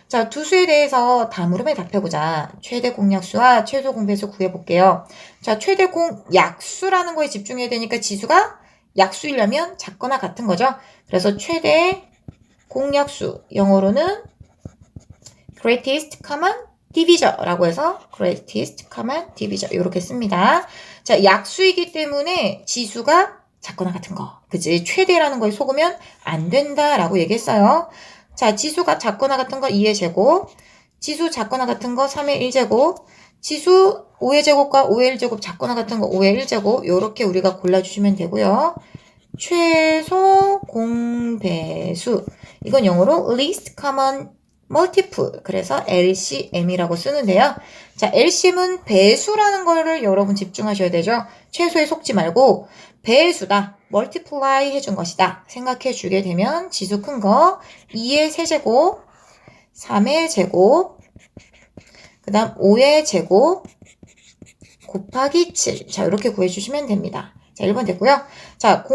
자, 두 수에 대해서 다물음에 답해보자. 최대 공약수와 최소 공배수 구해볼게요. 자, 최대 공약수라는 거에 집중해야 되니까 지수가 약수이려면 작거나 같은 거죠. 그래서 최대 공약수, 영어로는 greatest common divisor라고 해서 greatest common divisor 이렇게 씁니다. 자, 약수이기 때문에 지수가 작거나 같은 거. 그치? 최대라는 거에 속으면 안 된다라고 얘기했어요. 자, 지수가 작거나 같은 거 2의 제곱, 지수 작거나 같은 거 3의 1제곱, 지수 5의 제곱과 5의 1제곱 작거나 같은 거 5의 1제곱 이렇게 우리가 골라주시면 되고요. 최소 공배수 이건 영어로 least common multiple 그래서 LCM이라고 쓰는데요. 자, LCM은 배수라는 거를 여러분 집중하셔야 되죠. 최소에 속지 말고 배수다. multiply 해준 것이다. 생각해 주게 되면 지수 큰 거 2의 세제곱 3의 제곱 그 다음 5의 제곱 곱하기 7 자, 이렇게 구해주시면 됩니다. 자, 1번 됐고요. 자,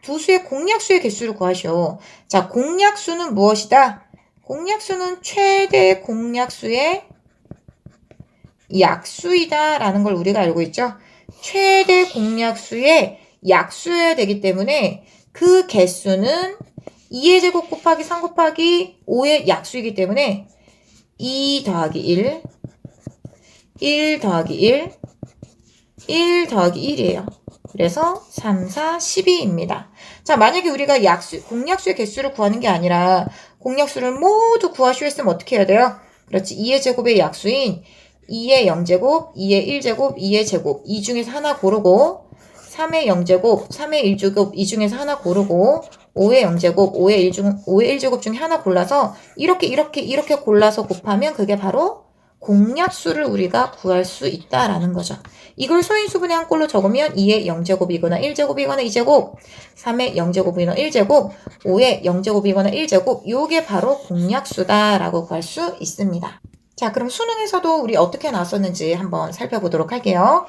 두 수의 공약수의 개수를 구하시오. 자, 공약수는 무엇이다? 공약수는 최대 공약수의 약수이다 라는 걸 우리가 알고 있죠. 최대 공약수의 약수여야 되기 때문에 그 개수는 2의 제곱 곱하기 3 곱하기 5의 약수이기 때문에 2 더하기 1, 1 더하기 1, 1 더하기 1이에요. 그래서 3, 4, 12입니다. 자, 만약에 우리가 공약수의 개수를 구하는 게 아니라 공약수를 모두 구하시오 했으면 어떻게 해야 돼요? 그렇지. 2의 제곱의 약수인 2의 0제곱, 2의 1제곱, 2의 제곱 이 중에서 하나 고르고 3의 0제곱, 3의 1제곱 이 중에서 하나 고르고 5의 0제곱, 5의 1제곱 중에 하나 골라서 이렇게 골라서 곱하면 그게 바로 공약수를 우리가 구할 수 있다라는 거죠. 이걸 소인수분해 한 꼴로 적으면 2의 0제곱이거나 1제곱이거나 2제곱, 3의 0제곱이거나 1제곱, 5의 0제곱이거나 1제곱 요게 바로 공약수다라고 구할 수 있습니다. 자, 그럼 수능에서도 우리 어떻게 나왔었는지 한번 살펴보도록 할게요.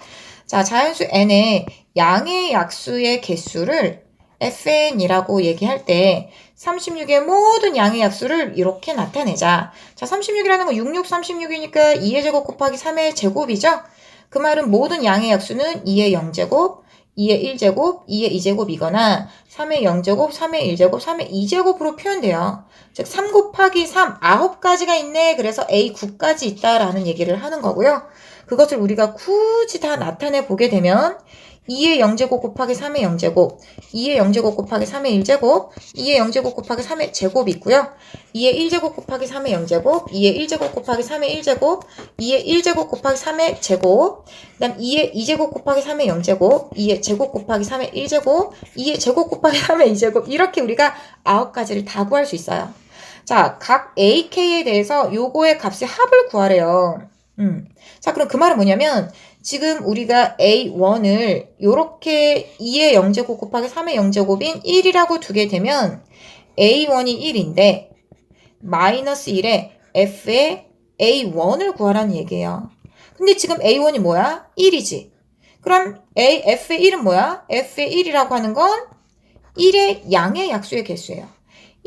자, 자연수 n의 양의 약수의 개수를 fn이라고 얘기할 때 36의 모든 양의 약수를 이렇게 나타내자. 자, 36이라는 건 66, 36이니까 2의 제곱 곱하기 3의 제곱이죠? 그 말은 모든 양의 약수는 2의 0제곱, 2의 1제곱, 2의 2제곱이거나 3의 0제곱, 3의 1제곱, 3의 2제곱으로 표현돼요. 즉, 3 곱하기 3, 9가지가 있네. 그래서 A 9까지 있다라는 얘기를 하는 거고요. 그것을 우리가 굳이 다 나타내 보게 되면 2의 0제곱 곱하기 3의 0제곱, 2의 0제곱 곱하기 3의 1제곱, 2의 0제곱 곱하기 3의 제곱이 있고요. 2의 1제곱 곱하기 3의 0제곱, 2의 1제곱 곱하기 3의 1제곱, 2의 1제곱 곱하기 3의 제곱, 그 다음 2의 2제곱 곱하기 3의 0제곱, 2의 제곱 곱하기 3의 1제곱, 2의 제곱 곱하기 3의 2제곱 이렇게 우리가 9가지를 다 구할 수 있어요. 자, 각 AK에 대해서 요거의 값의 합을 구하래요. 자, 그럼 그 말은 뭐냐면 지금 우리가 A1을 요렇게 2의 0제곱 곱하기 3의 0제곱인 1이라고 두게 되면 A1이 1인데 마이너스 1에 F의 A1을 구하라는 얘기예요. 근데 지금 A1이 뭐야? 1이지. 그럼 F의 1은 뭐야? F의 1이라고 하는 건 1의 양의 약수의 개수예요.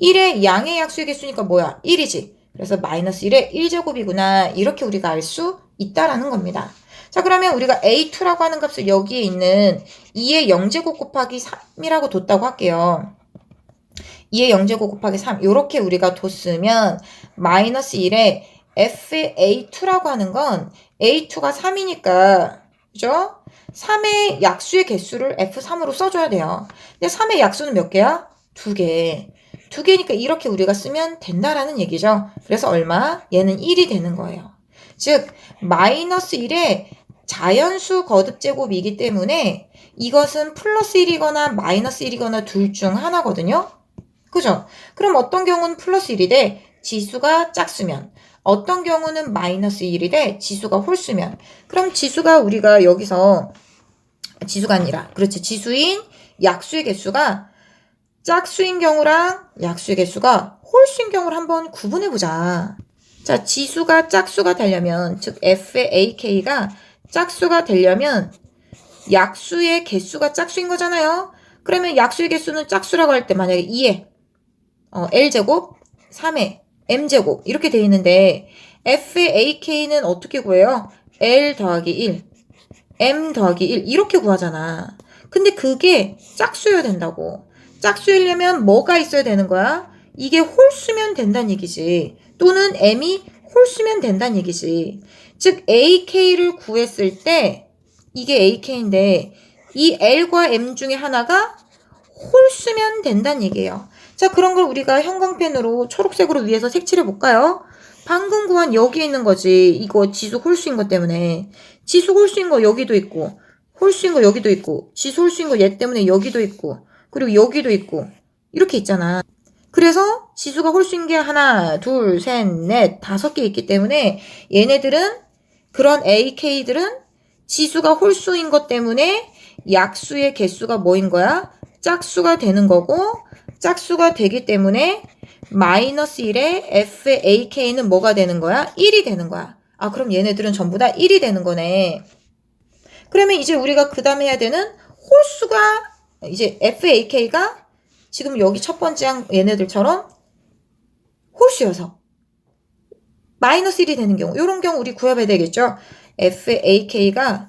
1의 양의 약수의 개수니까 뭐야? 1이지. 그래서 마이너스 1의 1제곱이구나. 이렇게 우리가 알 수 있다라는 겁니다. 자, 그러면 우리가 A2라고 하는 값을 여기에 있는 2의 0제곱 곱하기 3이라고 뒀다고 할게요. 2의 0제곱 곱하기 3 이렇게 우리가 뒀으면 마이너스 1의 F의 A2라고 하는 건 A2가 3이니까 그죠? 3의 약수의 개수를 F3으로 써줘야 돼요. 근데 3의 약수는 몇 개야? 2개. 2개니까 이렇게 우리가 쓰면 된다라는 얘기죠. 그래서 얼마? 얘는 1이 되는 거예요. 즉 마이너스 1의 자연수 거듭제곱이기 때문에 이것은 플러스 1이거나 마이너스 1이거나 둘 중 하나거든요. 그죠? 그럼 어떤 경우는 플러스 1이 돼 지수가 짝수면 어떤 경우는 마이너스 1이 돼 지수가 홀수면 그럼 지수가 우리가 여기서 지수가 아니라 그렇지 지수인 약수의 개수가 짝수인 경우랑 약수의 개수가 홀수인 경우를 한번 구분해보자. 자, 지수가 짝수가 되려면 즉 F의 AK가 짝수가 되려면 약수의 개수가 짝수인 거잖아요. 그러면 약수의 개수는 짝수라고 할 때 만약에 2에 L제곱, 3에 M제곱 이렇게 돼 있는데 F의 AK는 어떻게 구해요? L 더하기 1, M 더하기 1 이렇게 구하잖아. 근데 그게 짝수여야 된다고. 짝수이려면 뭐가 있어야 되는 거야? 이게 홀수면 된다는 얘기지. 또는 M이 홀수면 된다는 얘기지. 즉 AK를 구했을 때 이게 AK인데 이 L과 M 중에 하나가 홀수면 된다는 얘기예요. 자, 그런 걸 우리가 형광펜으로 초록색으로 위에서 색칠해 볼까요? 방금 구한 여기 있는 거지. 이거 지수 홀수인 것 때문에. 지수 홀수인 거 여기도 있고 홀수인 거 여기도 있고 지수 홀수인 거 얘 때문에 여기도 있고 그리고 여기도 있고 이렇게 있잖아. 그래서 지수가 홀수인 게 하나, 둘, 셋, 넷, 5개 있기 때문에 얘네들은 그런 AK들은 지수가 홀수인 것 때문에 약수의 개수가 뭐인 거야? 짝수가 되는 거고 짝수가 되기 때문에 마이너스 1의 F의 AK는 뭐가 되는 거야? 1이 되는 거야. 아, 그럼 얘네들은 전부 다 1이 되는 거네. 그러면 이제 우리가 그 다음에 해야 되는 홀수가 이제 FAK가 지금 여기 첫 번째 얘네들처럼 홀수여서 마이너스 1이 되는 경우 이런 경우 우리 구해봐야 되겠죠. FAK가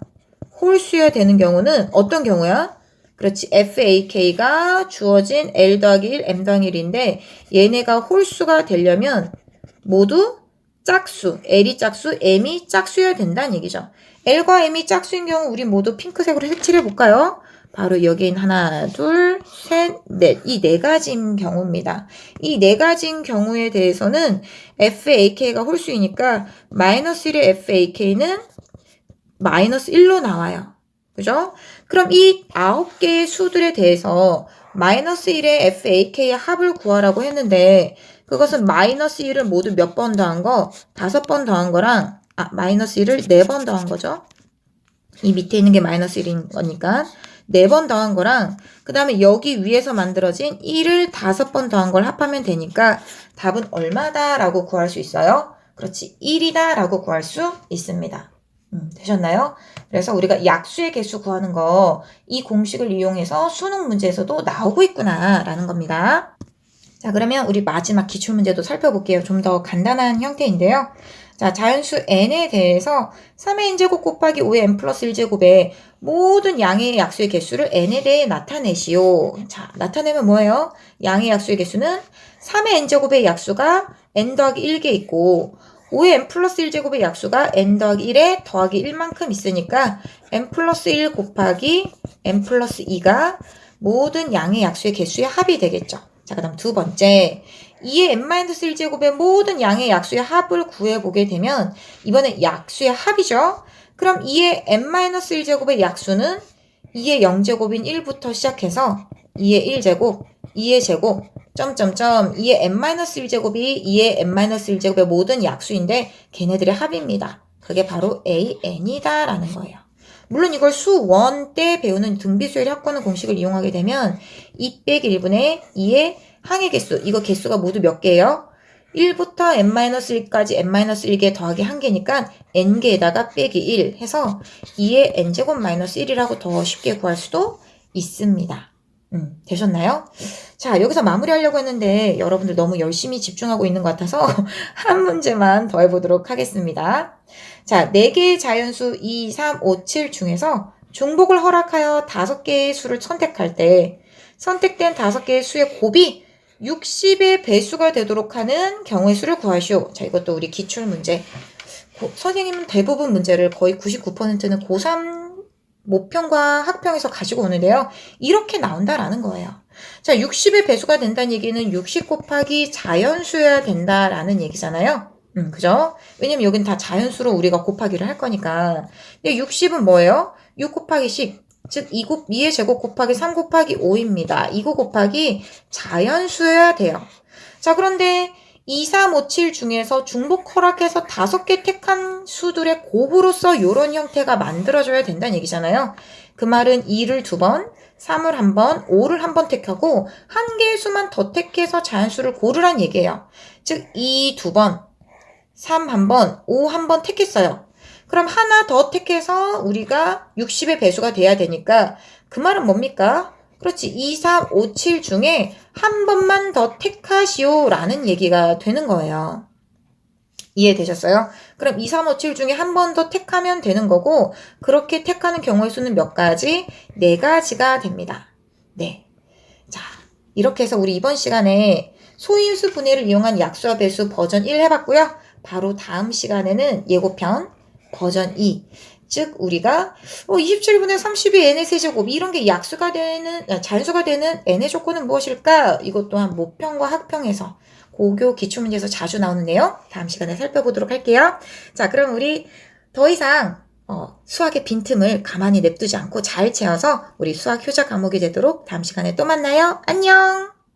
홀수여야 되는 경우는 어떤 경우야? 그렇지. FAK가 주어진 L 더하기 1, M 더하기 1인데 얘네가 홀수가 되려면 모두 짝수, L이 짝수, M이 짝수여야 된다는 얘기죠. L과 M이 짝수인 경우 우리 모두 핑크색으로 색칠해 볼까요? 바로 여기엔 하나, 둘, 셋, 넷. 이 네 가지인 경우입니다. 이 네 가지인 경우에 대해서는 FAK가 홀수이니까 마이너스 1의 FAK는 마이너스 1로 나와요. 그죠? 그럼 이 9개의 수들에 대해서 마이너스 1의 FAK의 합을 구하라고 했는데 그것은 마이너스 1을 모두 몇 번 더한 거? 5번 더한 거랑 마이너스 1을 4번 더한 거죠. 이 밑에 있는 게 마이너스 1인 거니까 4번 더한 거랑 그 다음에 여기 위에서 만들어진 1을 5번 더한 걸 합하면 되니까 답은 얼마다? 라고 구할 수 있어요. 그렇지. 1이다 라고 구할 수 있습니다. 되셨나요? 그래서 우리가 약수의 개수 구하는 거 이 공식을 이용해서 수능 문제에서도 나오고 있구나 라는 겁니다. 자, 그러면 우리 마지막 기출문제도 살펴볼게요. 좀 더 간단한 형태인데요. 자, 자연수 n에 대해서 3의 n제곱 곱하기 5의 n 플러스 1제곱의 모든 양의 약수의 개수를 n에 대해 나타내시오. 자, 나타내면 뭐예요? 양의 약수의 개수는 3의 n제곱의 약수가 n 더하기 1개 있고 5의 n 플러스 1제곱의 약수가 n 더하기 1에 더하기 1만큼 있으니까 n 플러스 1 곱하기 n 플러스 2가 모든 양의 약수의 개수의 합이 되겠죠. 자, 그 다음 두 번째 2의 n-1제곱의 모든 양의 약수의 합을 구해보게 되면 이번엔 약수의 합이죠. 그럼 2의 n-1제곱의 약수는 2의 0제곱인 1부터 시작해서 2의 1제곱, 2의 제곱, 점점점 2의 n-1제곱이 2의 n-1제곱의 모든 약수인데 걔네들의 합입니다. 그게 바로 an이다 라는 거예요. 물론 이걸 수원 때 배우는 등비수열 합권의 공식을 이용하게 되면 2 빼기 1분의 2의 항의 개수, 이거 개수가 모두 몇 개예요? 1부터 n-1까지 n-1개 더하기 1개니까 n개에다가 빼기 1 해서 2의 n제곱 마이너스 1이라고 더 쉽게 구할 수도 있습니다. 되셨나요? 자, 여기서 마무리하려고 했는데 여러분들 너무 열심히 집중하고 있는 것 같아서 한 문제만 더 해보도록 하겠습니다. 자, 4개의 자연수 2, 3, 5, 7 중에서 중복을 허락하여 5개의 수를 선택할 때 선택된 5개의 수의 곱이 60의 배수가 되도록 하는 경우의 수를 구하시오. 자, 이것도 우리 기출문제. 선생님은 대부분 문제를 거의 99%는 고3 모평과 학평에서 가지고 오는데요. 이렇게 나온다라는 거예요. 자, 60의 배수가 된다는 얘기는 60 곱하기 자연수여야 된다라는 얘기잖아요. 그죠? 왜냐면 여긴 다 자연수로 우리가 곱하기를 할 거니까. 근데 60은 뭐예요? 6 곱하기 10. 즉, 2의 제곱 곱하기 3 곱하기 5입니다. 이거 곱하기 자연수여야 돼요. 자, 그런데 2, 3, 5, 7 중에서 중복 허락해서 5개 택한 수들의 곱으로서 이런 형태가 만들어져야 된다는 얘기잖아요. 그 말은 2를 2번, 3을 1번, 5를 1번 택하고 한 개의 수만 더 택해서 자연수를 고르란 얘기예요. 즉, 2 2번, 3 1번, 5 1번 택했어요. 그럼 하나 더 택해서 우리가 60의 배수가 돼야 되니까 그 말은 뭡니까? 그렇지. 2, 3, 5, 7 중에 한 번만 더 택하시오 라는 얘기가 되는 거예요. 이해되셨어요? 그럼 2, 3, 5, 7 중에 한 번 더 택하면 되는 거고 그렇게 택하는 경우의 수는 몇 가지? 4가지가 됩니다. 네. 자, 이렇게 해서 우리 이번 시간에 소인수 분해를 이용한 약수와 배수 버전 1 해봤고요. 바로 다음 시간에는 예고편 버전 2. 즉 우리가 27분의 32 n의 세제곱 이런 게 약수가 되는 잔수가 되는 n의 조건은 무엇일까? 이것 또한 모평과 학평에서 고교 기출문제에서 자주 나오는 내용 다음 시간에 살펴보도록 할게요. 자, 그럼 우리 더 이상 수학의 빈틈을 가만히 냅두지 않고 잘 채워서 우리 수학 효자 과목이 되도록 다음 시간에 또 만나요. 안녕!